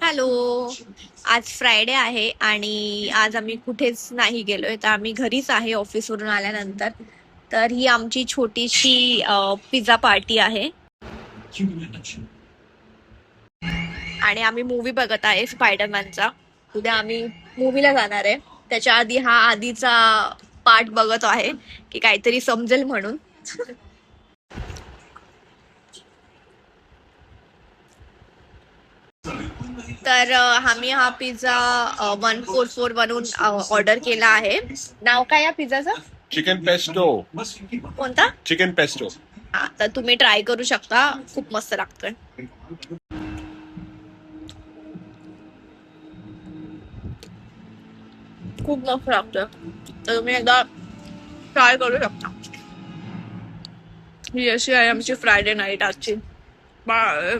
Hello. आज Friday आहे आणि आज आम्ही कुठेच नाही गेलोय, तर आम्ही घरीच आहे ऑफिसवरून आल्यानंतर. तर ही आमची छोटीशी पिझ्झा पार्टी आहे आणि आम्ही मूवी बघत आहे स्पायडरमॅनचा. उद्या आम्ही मूवीला जाणार आहे. त्याच्या आधी हा आधीचा पार्ट बघत आहे की काहीतरी समजेल म्हणून. तर आम्ही हा पिझ्झा 144 बनवून ऑर्डर केला आहे. नाव काय या पिझ्झाचं? Chicken pesto. कोणता? Chicken pesto. हा, तर तुम्ही ट्राय करू शकता, खूप मस्त लागतोय. खूप मस्त लागतोय, तर तुम्ही एकदा ट्राय करू शकता. ही अशी आहे आमची फ्रायडे नाईट आजची. बाय.